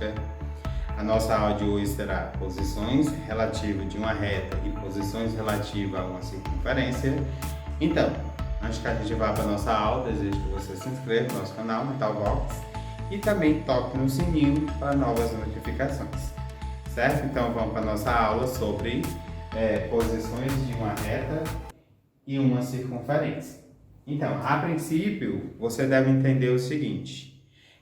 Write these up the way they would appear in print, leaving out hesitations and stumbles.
matemática. A nossa aula de hoje será posições relativas de uma reta e posições relativas a uma circunferência. Então, antes que a gente vá para a nossa aula, desejo que você se inscreva no nosso canal Mentalvox e também toque no sininho para novas notificações, certo? Então vamos para a nossa aula sobre posições de uma reta e uma circunferência. Então, a princípio, você deve entender o seguinte,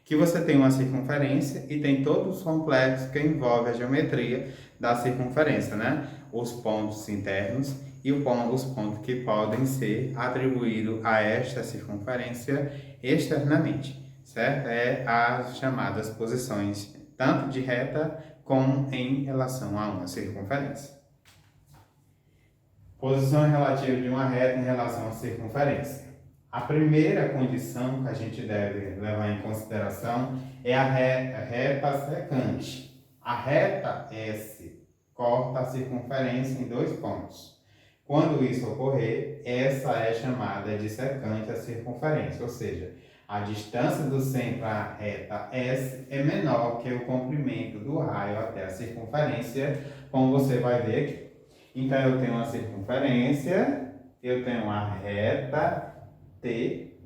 que você tem uma circunferência e tem todos os complexos que envolvem a geometria da circunferência, né? Os pontos internos e os pontos que podem ser atribuídos a esta circunferência externamente, certo? É as chamadas posições, tanto de reta como em relação a uma circunferência. Posição relativa de uma reta em relação à circunferência. A primeira condição que a gente deve levar em consideração é a reta secante. A reta S corta a circunferência em dois pontos. Quando isso ocorrer, essa é chamada de secante à circunferência, ou seja, a distância do centro à reta S é menor que o comprimento do raio até a circunferência, como você vai ver aqui. Então, eu tenho uma circunferência, eu tenho uma reta T,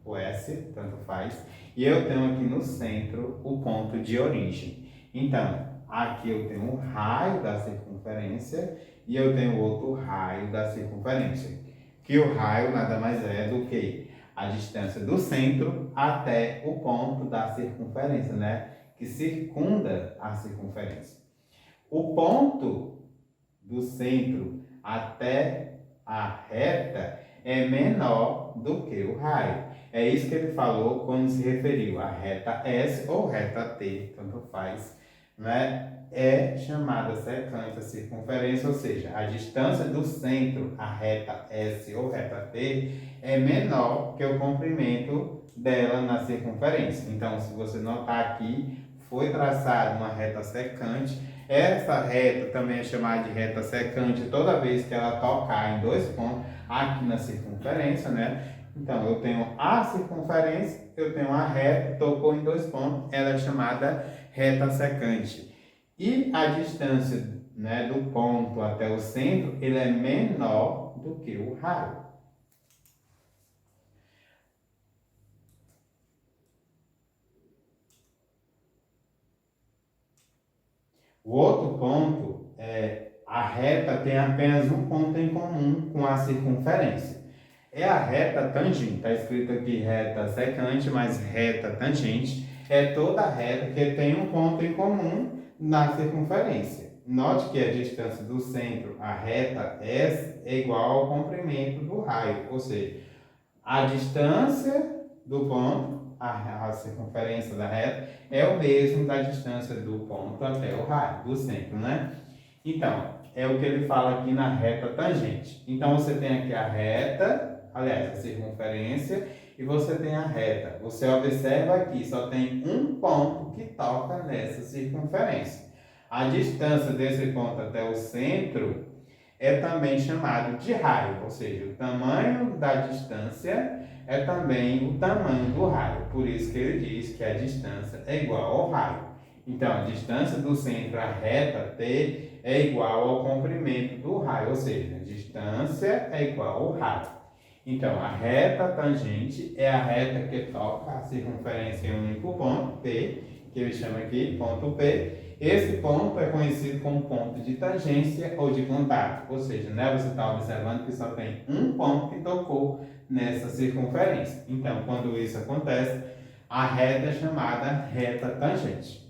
ou S, tanto faz, e eu tenho aqui no centro o ponto de origem. Então, aqui eu tenho um raio da circunferência e eu tenho outro raio da circunferência. Que o raio nada mais é do que a distância do centro até o ponto da circunferência, né? Que circunda a circunferência. O ponto do centro até a reta é menor do que o raio. É isso que ele falou quando se referiu à reta S ou reta T, tanto faz, né? É chamada secante à circunferência, ou seja, a distância do centro à reta S ou reta T é menor que o comprimento dela na circunferência. Então, se você notar aqui, foi traçada uma reta secante. Essa reta também é chamada de reta secante toda vez que ela tocar em dois pontos aqui na circunferência, né? Então, eu tenho a circunferência, eu tenho a reta, tocou em dois pontos, ela é chamada reta secante. E a distância, né, do ponto até o centro, ele é menor do que o raio. O outro ponto é a reta tem apenas um ponto em comum com a circunferência. É a reta tangente, está escrito aqui reta secante, mas reta tangente é toda reta que tem um ponto em comum na circunferência. Note que a distância do centro à reta S é igual ao comprimento do raio, ou seja, a distância do ponto, a circunferência da reta, é o mesmo da distância do ponto até o raio, do centro, né? Então, é o que ele fala aqui na reta tangente. Então, você tem aqui a reta, aliás, a circunferência, e você tem a reta. Você observa aqui, só tem um ponto que toca nessa circunferência. A distância desse ponto até o centro é também chamado de raio, ou seja, o tamanho da distância é também o tamanho do raio. Por isso que ele diz que a distância é igual ao raio. Então, a distância do centro à reta T é igual ao comprimento do raio, ou seja, a distância é igual ao raio. Então, a reta tangente é a reta que toca a circunferência em um único ponto, P, que ele chama aqui ponto P. Esse ponto é conhecido como ponto de tangência ou de contato, ou seja, né, você está observando que só tem um ponto que tocou nessa circunferência. Então, quando isso acontece, a reta é chamada reta tangente.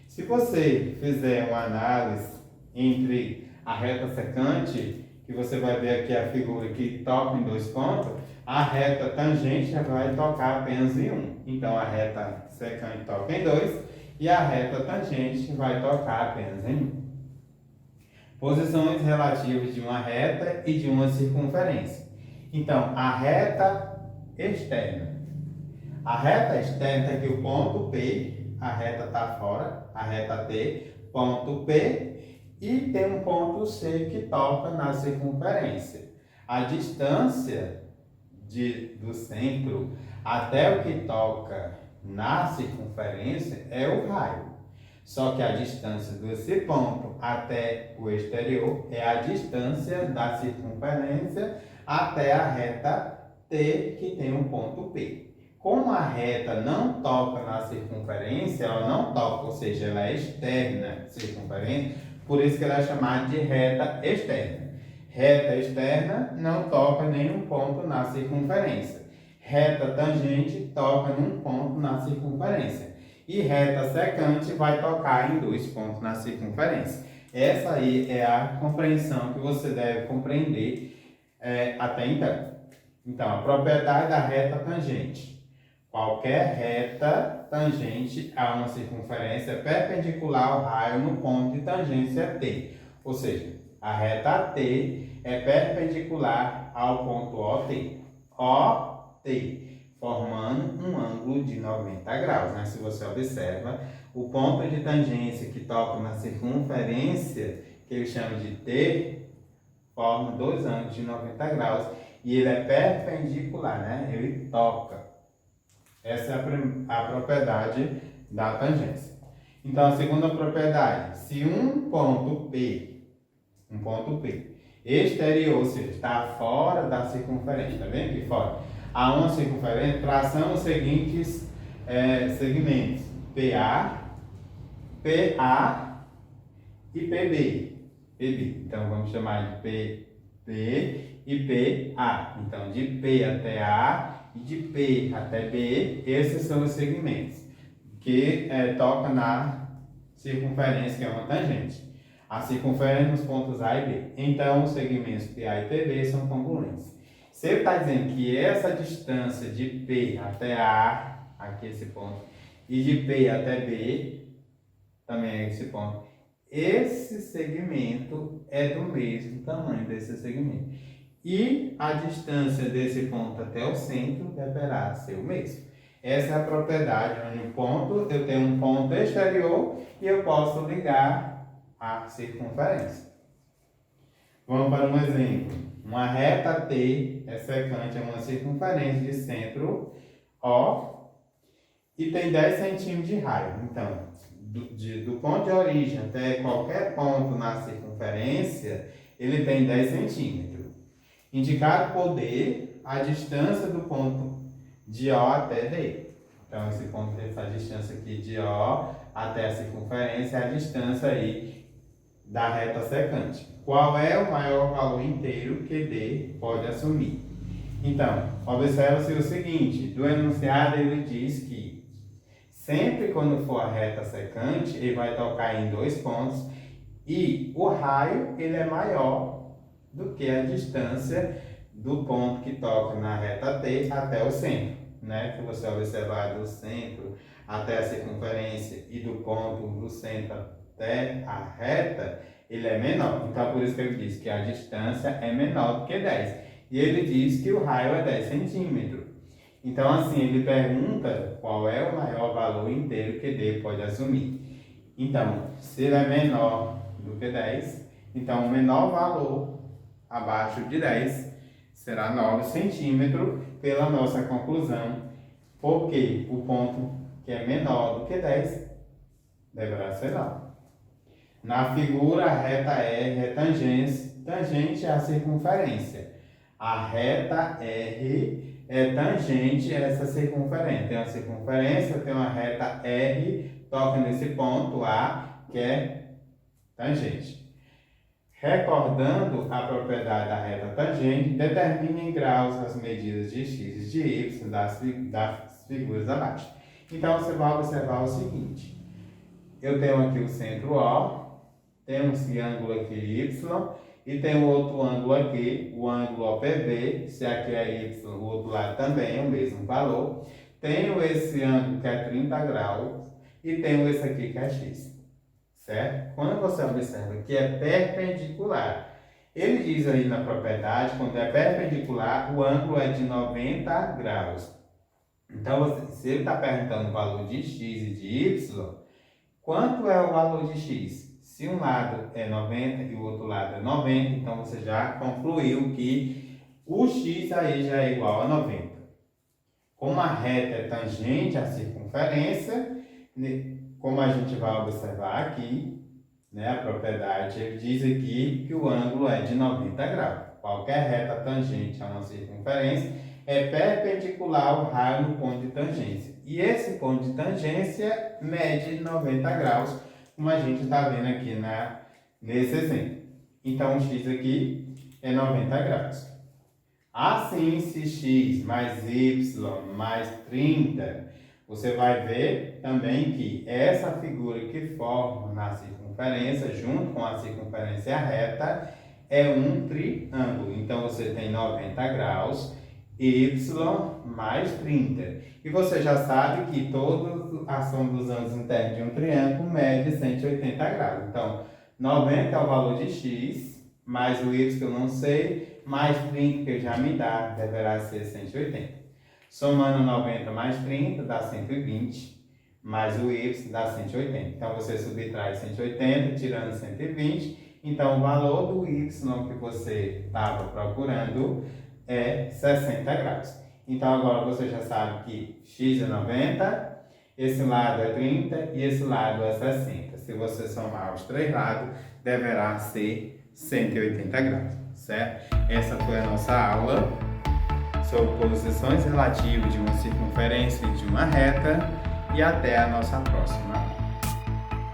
Se você fizer uma análise entre a reta secante, que você vai ver aqui a figura que toca em dois pontos, a reta tangente já vai tocar apenas em um. Então, a reta secante toca em dois e a reta tangente vai tocar apenas em um. Posições relativas de uma reta e de uma circunferência. Então, a reta externa. A reta externa tem aqui o ponto P, a reta está fora, a reta T, ponto P, e tem um ponto C que toca na circunferência. A distância do centro até o que toca na circunferência é o raio. Só que a distância desse ponto até o exterior é a distância da circunferência até a reta T, que tem um ponto P. Como a reta não toca na circunferência, ela não toca, ou seja, ela é externa à circunferência, por isso que ela é chamada de reta externa. Reta externa não toca nenhum ponto na circunferência. Reta tangente toca num ponto na circunferência. E reta secante vai tocar em 2 pontos na circunferência. Essa aí é a compreensão que você deve compreender até então. Então, a propriedade da reta tangente. Qualquer reta tangente a uma circunferência perpendicular ao raio no ponto de tangência T. Ou seja, a reta T é perpendicular ao ponto OT. OT, formando um ângulo de 90 graus. Né? Se você observa, o ponto de tangência que toca na circunferência, que ele chama de T, forma 2 ângulos de 90 graus. E ele é perpendicular, né? Ele toca. Essa é a propriedade da tangência. Então, a segunda propriedade, se um ponto P exterior, ou seja, está fora da circunferência, está vendo aqui fora? Há uma circunferência, traçamos os seguintes segmentos, PA, PA e PB. Então, vamos chamar de PP e PA. Então, de P até A e de P até B, esses são os segmentos que tocam na circunferência, que é uma tangente. A circunferência nos pontos A e B. Então, os segmentos PA e PB são congruentes. Se ele está dizendo que essa distância de P até A, aqui esse ponto, e de P até B, também é esse ponto, esse segmento é do mesmo tamanho desse segmento. E a distância desse ponto até o centro deverá ser o mesmo. Essa é a propriedade, onde eu tenho um ponto exterior e eu posso ligar a circunferência. Vamos para um exemplo. Uma reta T é secante a uma circunferência de centro O e tem 10 centímetros de raio. Então, do ponto de origem até qualquer ponto na circunferência, ele tem 10 centímetros. Indicado por D, a distância do ponto de O até D. Então, essa distância aqui de O até a circunferência é a distância aí da reta secante. Qual é o maior valor inteiro que D pode assumir? Então, observa-se o seguinte, do enunciado ele diz que sempre quando for a reta secante, ele vai tocar em 2 pontos e o raio ele é maior do que a distância do ponto que toca na reta T até o centro, né? Se você observar do centro até a circunferência e do ponto do centro até a reta, ele é menor. Então, por isso que ele diz que a distância é menor do que 10. E ele diz que o raio é 10 centímetros. Então, assim, ele pergunta qual é o maior valor inteiro que D pode assumir. Então, se ele é menor do que 10, então o menor valor abaixo de 10 será 9 centímetros pela nossa conclusão, porque o ponto que é menor do que 10 deverá ser 9. Na figura, a reta R é tangente à circunferência. A reta R é tangente a essa circunferência. Tem uma circunferência, tem uma reta R, toca nesse ponto A, que é tangente. Recordando a propriedade da reta tangente, determine em graus as medidas de x e de y das figuras abaixo. Então, você vai observar o seguinte. Eu tenho aqui o centro O, tenho esse ângulo aqui y, e tem outro ângulo aqui, o ângulo OPB, se aqui é y, o outro lado também é o mesmo valor. Tenho esse ângulo que é 30 graus, e tenho esse aqui que é x. Certo? Quando você observa que é perpendicular, ele diz aí na propriedade, quando é perpendicular, o ângulo é de 90 graus. Então, se ele está perguntando o valor de x e de y, quanto é o valor de x? Se um lado é 90 e o outro lado é 90, então você já concluiu que o x aí já é igual a 90. Como a reta é tangente à circunferência, como a gente vai observar aqui, né, a propriedade, ele diz aqui que o ângulo é de 90 graus. Qualquer reta tangente a uma circunferência é perpendicular ao raio no ponto de tangência. E esse ponto de tangência mede 90 graus, como a gente está vendo aqui nesse exemplo. Então, o x aqui é 90 graus. Assim, se x mais y mais 30, você vai ver também que essa figura que forma na circunferência, junto com a circunferência reta, é um triângulo. Então, você tem 90 graus, y mais 30. E você já sabe que toda a soma dos ângulos internos de um triângulo mede 180 graus. Então, 90 é o valor de x, mais o y que eu não sei, mais 30 que já me dá, deverá ser 180. Somando 90 mais 30 dá 120, mais o y dá 180. Então, você subtrai 180, tirando 120. Então, o valor do y que você estava procurando é 60 graus. Então, agora você já sabe que x é 90, esse lado é 30 e esse lado é 60. Se você somar os três lados, deverá ser 180 graus, certo? Essa foi a nossa aula sobre posições relativas de uma circunferência e de uma reta, e até a nossa próxima aula.